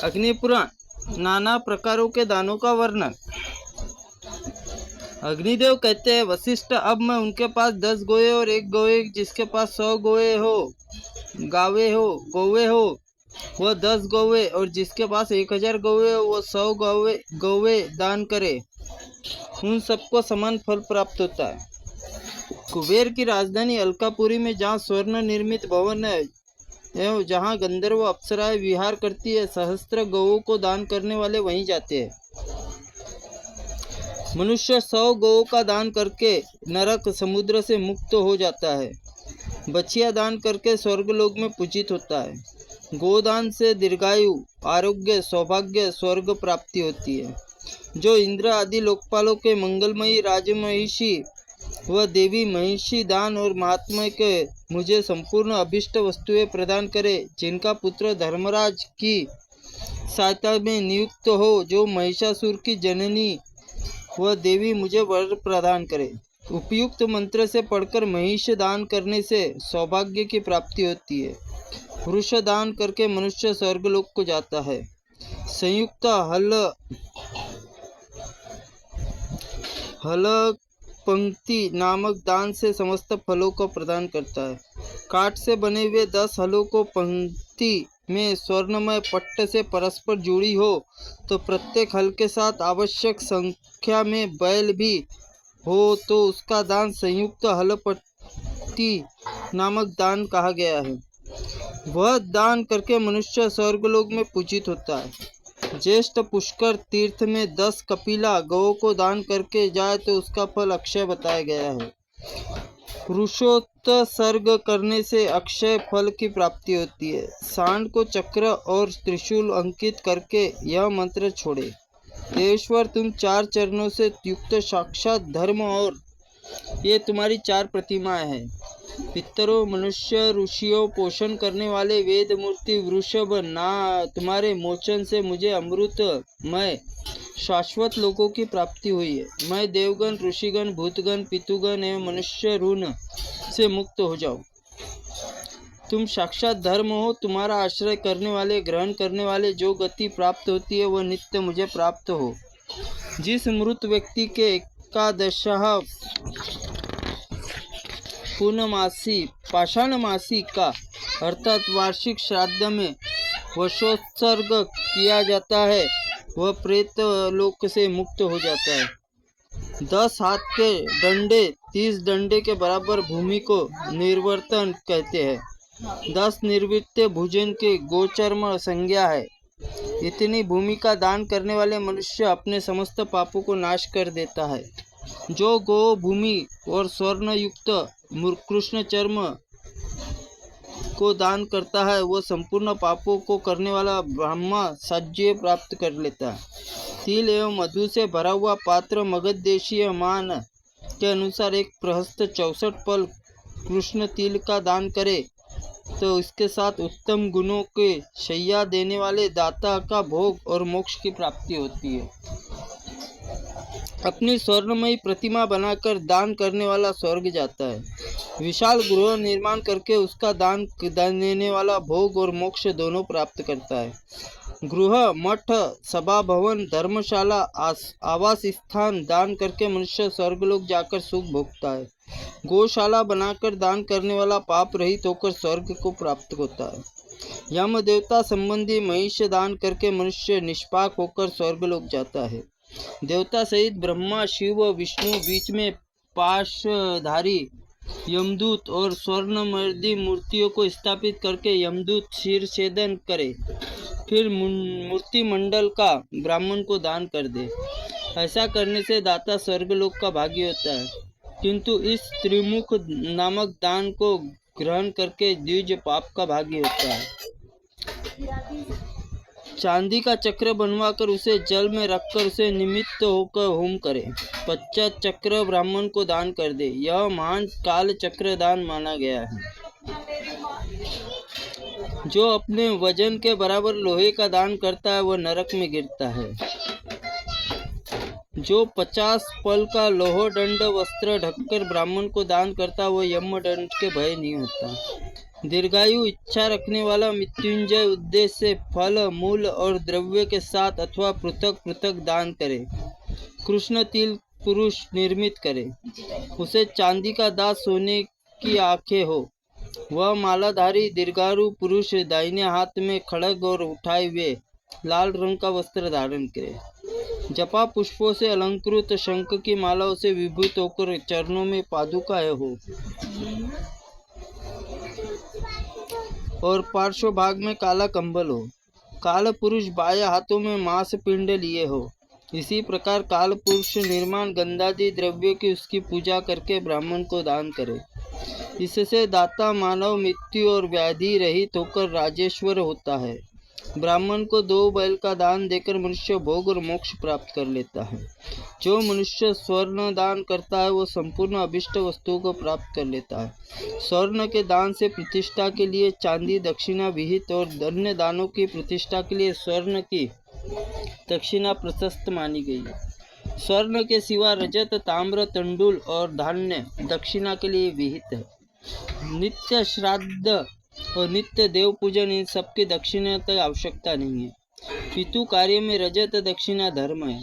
अग्निपुराण नाना प्रकारों के दानों का वर्णन। अग्निदेव कहते हैं, वशिष्ठ, अब मैं उनके पास 10 गोए और 1 गौए, जिसके पास 100 गौवे हो वह 10 गौवे, और जिसके पास 1000 गौवे हो वह 100 गौवे दान करे। उन सबको समान फल प्राप्त होता है। कुबेर की राजधानी अलकापुरी में जहाँ स्वर्ण निर्मित भवन है एवं जहाँ गंधर्व अप्सराएं विहार करती है, सहस्त्र गौओं को दान करने वाले वहीं जाते हैं। मनुष्य 100 गौओं का दान करके नरक समुद्र से मुक्त हो जाता है। बछिया दान करके स्वर्गलोक में पूजित होता है। गोदान से दीर्घायु, आरोग्य, सौभाग्य, स्वर्ग प्राप्ति होती है। जो इंद्र आदि लोकपालों के मंगलमयी राजमहिषी व देवी महिषी दान और महात्मा के मुझे संपूर्ण अभिष्ट वस्तुएं प्रदान करे, जिनका पुत्र धर्मराज की सहायता में नियुक्त हो, जो महिषासुर की जननी वह देवी मुझे वर प्रदान करे। उपयुक्त मंत्र से पढ़कर महिष दान करने से सौभाग्य की प्राप्ति होती है। वृष दान करके मनुष्य स्वर्गलोक को जाता है। संयुक्त हल पंक्ति नामक दान से समस्त फलों को प्रदान करता है। काठ से बने हुए 10 हलों को पंक्ति में स्वर्णमय पट्ट से परस्पर जुड़ी हो तो प्रत्येक हल के साथ आवश्यक संख्या में बैल भी हो तो उसका दान संयुक्त हलपट्टी नामक दान कहा गया है। वह दान करके मनुष्य स्वर्गलोक में पूजित होता है। ज्येष्ठ पुष्कर तीर्थ में 10 कपिला गौओं को दान करके जाए तो उसका फल अक्षय बताया गया है। पुरुषोत्सर्ग करने से अक्षय फल की प्राप्ति होती है। सांड को चक्र और त्रिशूल अंकित करके यह मंत्र छोड़े, देवेश्वर, तुम 4 चरणों से युक्त साक्षात धर्म और ये तुम्हारी 4 प्रतिमाएं हैं। पितरों, मनुष्य, ऋषियों, पोषण करने वाले वेद मूर्ति वृषभ ना तुम्हारे मोचन से मुझे अमृतमय शाश्वत लोकों की प्राप्ति हुई है। मैं देवगण, ऋषिगण, भूतगण, पितुगण एवं मनुष्य ऋण से मुक्त हो जाऊं। तुम साक्षात धर्म हो। तुम्हारा आश्रय करने वाले, ग्रहण करने वाले जो गति प्राप्त होती है वह नित्य मुझे प्राप्त हो। जिस मृत व्यक्ति के एकादशः पूर्णमासी पाषाणमासी का अर्थात वार्षिक श्राद्ध में वशोत्सर्ग किया जाता है वह प्रेत लोक से मुक्त हो जाता है। 10 हाथ के डंडे 30 डंडे के बराबर भूमि को निर्वर्तन कहते हैं। 10 निर्वृत्य भोजन के गोचर्म संज्ञा है। इतनी भूमि का दान करने वाले मनुष्य अपने समस्त पापों को नाश कर देता है। जो गो, भूमि और स्वर्ण युक्त कृष्ण चर्म को दान करता है वह संपूर्ण पापों को करने वाला ब्रह्मा साज्य प्राप्त कर लेता है। तिल एवं मधु से भरा हुआ पात्र मगध देशीय मान के अनुसार एक प्रहस्त 64 पल कृष्ण तिल का दान करे तो इसके साथ उत्तम गुणों के शैया देने वाले दाता का भोग और मोक्ष की प्राप्ति होती है। अपनी स्वर्णमयी प्रतिमा बनाकर दान करने वाला स्वर्ग जाता है। विशाल गृह निर्माण करके उसका दान देने वाला भोग और मोक्ष दोनों प्राप्त करता है। गृह, मठ, सभा भवन, धर्मशाला, आवास स्थान दान करके मनुष्य स्वर्गलोक जाकर सुख भोगता है। गौशाला बनाकर दान करने वाला पाप रहित होकर स्वर्ग को प्राप्त होता है। यम देवता संबंधी महिष दान करके मनुष्य निष्पाक होकर स्वर्गलोक जाता है। देवता सहित ब्रह्मा, शिव, विष्णु, बीच में पाशधारी यमदूत और स्वर्णमर्दी मूर्तियों को स्थापित करके यमदूत शीर छेदन करे, फिर मूर्ति मंडल का ब्राह्मण को दान कर दे। ऐसा करने से दाता स्वर्गलोक का भागी होता है, किंतु इस त्रिमुख नामक दान को ग्रहण करके द्विज पाप का भागी होता है। चांदी का चक्र बनवाकर उसे जल में रखकर उसे निमित्त होकर होम करे, पश्चात चक्र ब्राह्मण को दान कर दे। यह महान काल चक्र दान माना गया है। जो अपने वजन के बराबर लोहे का दान करता है वह नरक में गिरता है। जो 50 पल का लोह दंड वस्त्र ढककर ब्राह्मण को दान करता है वह यम दंड के भय नहीं होता। दीर्घायु इच्छा रखने वाला मृत्युंजय उद्देश्य से फल, मूल और द्रव्य के साथ अथवा पृथक पृथक दान करे। कृष्ण तिल पुरुष निर्मित करे, उसे चांदी का दास सोने की आंखें हो। वह मालाधारी दीर्घायु पुरुष दाहिने हाथ में खड्ग और उठाए हुए लाल रंग का वस्त्र धारण करे। जपा पुष्पों से अलंकृत शंख की मालाओं से विभूत होकर चरणों में पादुकाएं हो और पार्श्व भाग में काला कंबल हो। काल पुरुष बाएं हाथों में मांस पिंड लिए हो। इसी प्रकार काल पुरुष निर्माण गंधादि द्रव्यों की उसकी पूजा करके ब्राह्मण को दान करे। इससे दाता मानव मृत्यु और व्याधि रहित होकर राजेश्वर होता है। ब्राह्मण को 2 बैल का दान देकर मनुष्य भोग और मोक्ष प्राप्त कर लेता है। जो मनुष्य स्वर्ण दान करता है वो संपूर्ण अभिष्ट वस्तुओं को प्राप्त कर लेता है। स्वर्ण के दान से प्रतिष्ठा के लिए चांदी दक्षिणा विहित और अन्य दानों की प्रतिष्ठा के लिए स्वर्ण की दक्षिणा प्रशस्त मानी गई है। स्वर्ण के सिवा रजत, ताम्र, तंडुल और धान्य दक्षिणा के लिए विहित है। नित्य श्राद्ध और नित्य देव पूजन इन सबकी दक्षिणा की आवश्यकता नहीं है। पितु कार्य में रजत दक्षिणा धर्म है।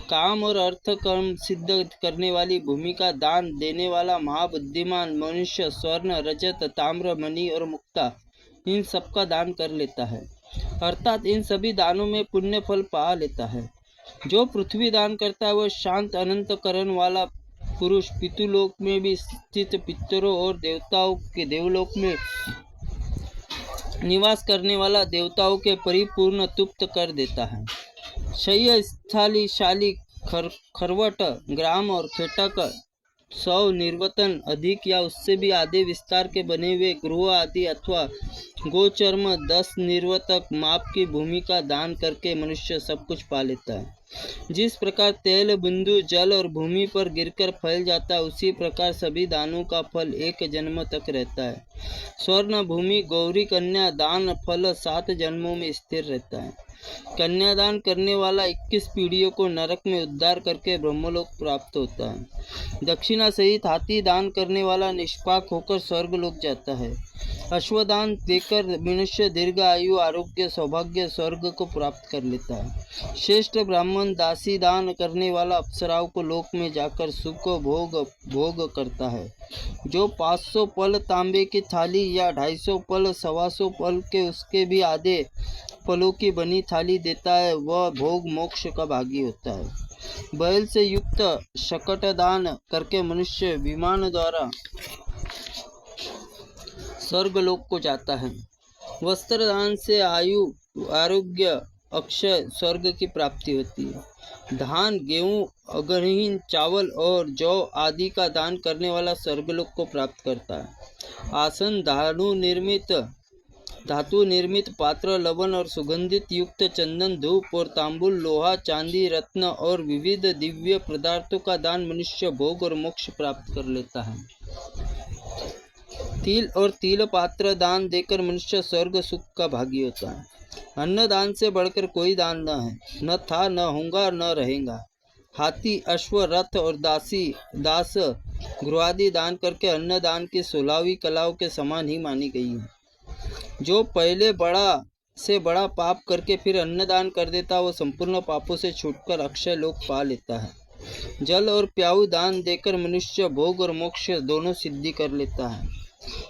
काम और अर्थ कर्म सिद्ध करने वाली भूमि का दान देने वाला महाबुद्धिमान मनुष्य स्वर्ण, रजत, ताम्र, मणि और मुक्ता इन सबका दान कर लेता है, अर्थात इन सभी दानों में पुण्य फल पा लेता है। जो पृथ्वी दान करता है वह शांत अनंतकरण वाला पुरुष पितृलोक में भी स्थित पितरों और देवताओं के देवलोक में निवास करने वाला देवताओं के परिपूर्ण तुप्त कर देता है। शय्य स्थाली, शाली, खरवट, ग्राम और खेटक, 100 निर्वतन अधिक या उससे भी आधे विस्तार के बने हुए गृह आदि अथवा गोचर्म 10 निर्वतक माप की भूमि का दान करके मनुष्य सब कुछ पा लेता है। जिस प्रकार तेल बिंदु जल और भूमि पर गिरकर फैल जाता है उसी प्रकार सभी दानों का फल एक जन्म तक रहता है। स्वर्ण, भूमि, गौरी, कन्या दान फल 7 जन्मों में स्थिर रहता है। कन्यादान करने वाला 21 पीढ़ियों को नरक में उद्धार करके ब्रह्मलोक प्राप्त होता है। दक्षिणा सहित हाथी दान करने वाला निष्पाक होकर स्वर्गलोक जाता है। अश्वदान देकर मनुष्य दीर्घ आयु, आरोग्य, सौभाग्य, स्वर्ग को प्राप्त कर लेता है। श्रेष्ठ ब्राह्मण दासी दान करने वाला अप्सराओं को लोक में जाकर सुख भोग करता है। जो 500 पल तांबे की थाली या 250 पल 125 पल के उसके भी आधे पलों की बनी थाली देता है वह भोग मोक्ष का भागी होता है। बैल से युक्त शकट दान करके मनुष्य विमान द्वारा स्वर्गलोक को जाता है। वस्त्र दान से आयु, आरोग्य, अक्षय, स्वर्ग की प्राप्ति होती है। धान, गेहूं, अग्रहीन, चावल और जौ आदि का दान करने वाला स्वर्गलोक को प्राप्त करता है। आसन, धातु निर्मित पात्र, लवण और सुगंधित युक्त चंदन, धूप और तांबुल, लोहा, चांदी, रत्न और विविध दिव्य पदार्थों का दान मनुष्य भोग और मोक्ष प्राप्त कर लेता है। तिल और तिल पात्र दान देकर मनुष्य स्वर्ग सुख का भागी होता है। अन्न दान से बढ़कर कोई दान न है, न था, न होगा, न रहेगा। हाथी, अश्व, रथ और दास गृहादि दान करके अन्न दान की 16वीं कलाओं के समान ही मानी गई है। जो पहले बड़ा से बड़ा पाप करके फिर अन्नदान कर देता वो संपूर्ण पापों से छूटकर अक्षय लोक पा लेता है। जल और प्याऊ दान देकर मनुष्य भोग और मोक्ष दोनों सिद्धि कर लेता है।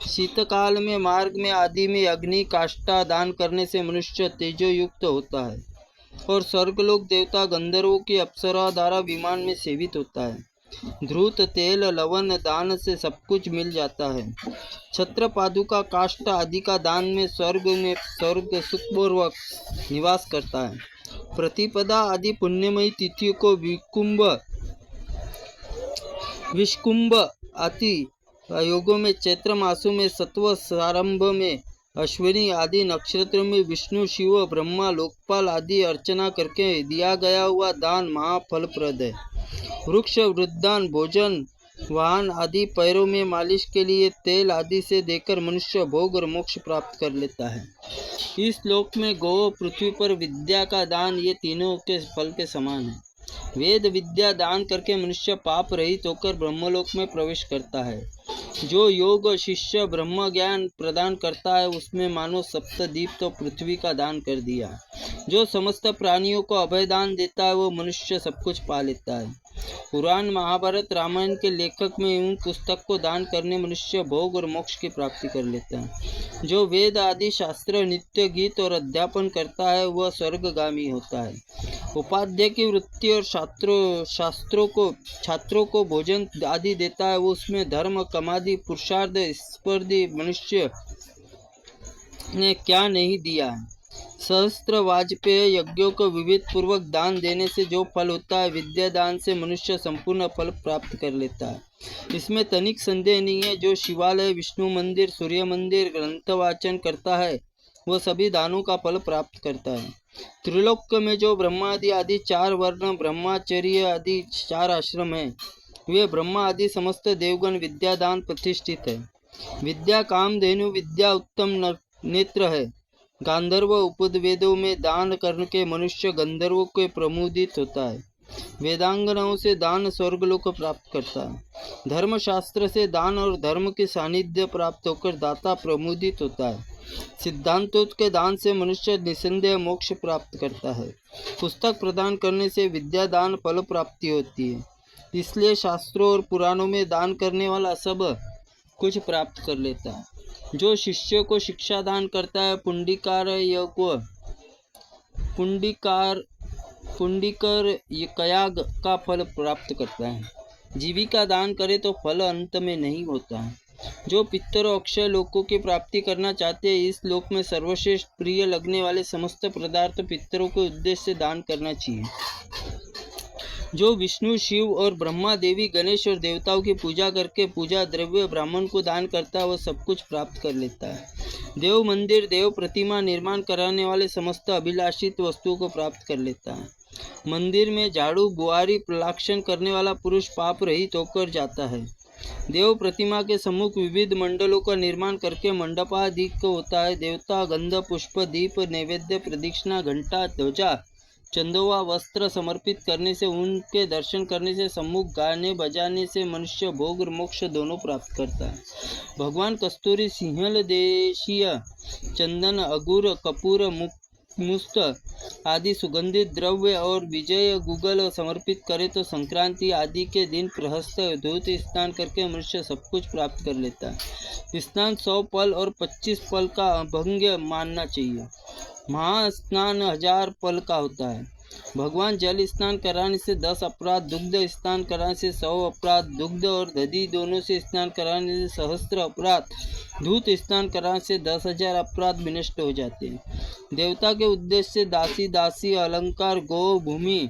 शीतकाल में मार्ग में आदि में अग्नि काष्ठा दान करने से मनुष्य तेजो युक्त होता है और स्वर्गलोक देवता गंधर्वों की अप्सरा द्वारा विमान में सेवित होता है। धृत, तेल, लवण दान से सब कुछ मिल जाता है। छत्र, पादुका, काष्ठ आदि का दान में स्वर्ग सुखपूर्वक निवास करता है। प्रतिपदा आदि पुण्यमयी तिथियों को विष्कुंभ आदि योगों में, चैत्र मासों में, सत्व सारंभ में, अश्विनी आदि नक्षत्रों में विष्णु, शिव, ब्रह्मा, लोकपाल आदि अर्चना करके दिया गया हुआ दान महाफलप्रद है। वृक्ष, वृद्धान, भोजन, वाहन आदि पैरों में मालिश के लिए तेल आदि से देकर मनुष्य भोग और मोक्ष प्राप्त कर लेता है। इस लोक में गौ, पृथ्वी पर विद्या का दान ये तीनों के फल के समान है। वेद विद्या दान करके मनुष्य पाप रहित होकर ब्रह्मलोक में प्रवेश करता है। जो योग शिष्य ब्रह्म ज्ञान प्रदान करता है उसमें मानो सप्तद्वीप तो पृथ्वी का दान कर दिया। जो समस्त प्राणियों को अभय दान देता है वो मनुष्य सब कुछ पा लेता है। पुराण महाभारत रामायण के लेखक में उन पुस्तक को दान करने मनुष्य भोग और मोक्ष की प्राप्ति कर लेता है। जो वेद आदि शास्त्र नित्य गीत और अध्यापन करता है वह स्वर्गगामी होता है। उपाध्याय की वृत्ति और छात्रों को भोजन आदि देता है वो उसमें धर्म कमादि पुरुषार्थ स्पर्धी मनुष्य ने क्या नहीं दिया है। सहस्त्र वाजपेय यज्ञों को विविध पूर्वक दान देने से जो फल होता है विद्या दान से मनुष्य संपूर्ण फल प्राप्त कर लेता है। इसमें तनिक संदेह नहीं है। जो शिवालय विष्णु मंदिर सूर्य मंदिर ग्रंथ वाचन करता है वह सभी दानों का फल प्राप्त करता है। त्रिलोक में जो ब्रह्मादि आदि 4 वर्ण ब्रह्मचर्य आदि 4 आश्रम हैं वे ब्रह्मा आदि समस्त देवगण विद्या दान प्रतिष्ठित है। विद्या कामधेनु विद्या उत्तम नेत्र है। गांधर्व उपवेदों में दान करके मनुष्य गंधर्वों के प्रमुदित होता है। वेदांगनाओं से दान स्वर्गलोक प्राप्त करता है। धर्मशास्त्र से दान और धर्म के सानिध्य प्राप्त होकर दाता प्रमुदित होता है। सिद्धांतों के दान से मनुष्य निसंदेह मोक्ष प्राप्त करता है। पुस्तक प्रदान करने से विद्या दान फल प्राप्ति होती है। इसलिए शास्त्रों और पुराणों में दान करने वाला सब कुछ प्राप्त कर लेता है। जो शिष्य को शिक्षा दान करता है पुंडिकर कयाग का फल प्राप्त करता है। जीविका दान करे तो फल अंत में नहीं होता है। जो पितरों अक्षय लोकों की प्राप्ति करना चाहते हैं इस लोक में सर्वश्रेष्ठ प्रिय लगने वाले समस्त पदार्थ पितरों के उद्देश्य से दान करना चाहिए। जो विष्णु शिव और ब्रह्मा देवी गणेश और देवताओं की पूजा करके पूजा द्रव्य ब्राह्मण को दान करता है वह सब कुछ प्राप्त कर लेता है। देव मंदिर देव प्रतिमा निर्माण कराने वाले समस्त अभिलाषित वस्तुओं को प्राप्त कर लेता है। मंदिर में झाड़ू बुआरी प्रलाक्षण करने वाला पुरुष पाप रहित होकर जाता है। देव प्रतिमा के सम्मुख विविध मंडलों का निर्माण करके मंडपाधिक होता है। देवता गंध पुष्प दीप नैवेद्य प्रदक्षिणा घंटा ध्वजा चंदोवा वस्त्र समर्पित करने से उनके दर्शन करने से सम्मुख गाने बजाने से मनुष्य भोग और मोक्ष दोनों प्राप्त करता है। भगवान कस्तूरी सिंहल देशीय चंदन अगुर कपूर मुस्त आदि सुगंधित द्रव्य और विजय गुगल समर्पित करे तो संक्रांति आदि के दिन प्रहस्त धूत स्नान करके मनुष्य सब कुछ प्राप्त कर लेता है। स्नान 100 पल और 25 पल का अभंग मानना चाहिए। महास्नान 1000 पल का होता है। भगवान जल स्नान कराने से 10 अपराध, दुग्ध स्नान कराने से 100 अपराध, दुग्ध और दधी दोनों से स्नान कराने से सहस्त्र अपराध, धूत स्नान कराने से 10,000 अपराध विनष्ट हो जाते हैं। देवता के उद्देश्य से दासी दासी अलंकार गौ भूमि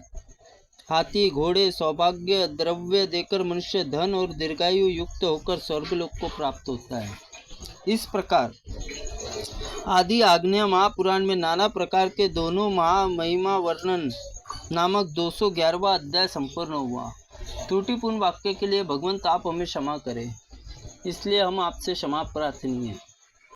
हाथी घोड़े सौभाग्य द्रव्य देकर मनुष्य धन और दीर्घायु युक्त होकर स्वर्गलोक को प्राप्त होता है। इस प्रकार आदि आग्नेय महापुराण में नाना प्रकार के दोनों महामहिमा वर्णन नामक 211वां अध्याय संपूर्ण हुआ। त्रुटिपूर्ण वाक्य के लिए भगवंत आप हमें क्षमा करें, इसलिए हम आपसे क्षमा प्रार्थनीय हैं।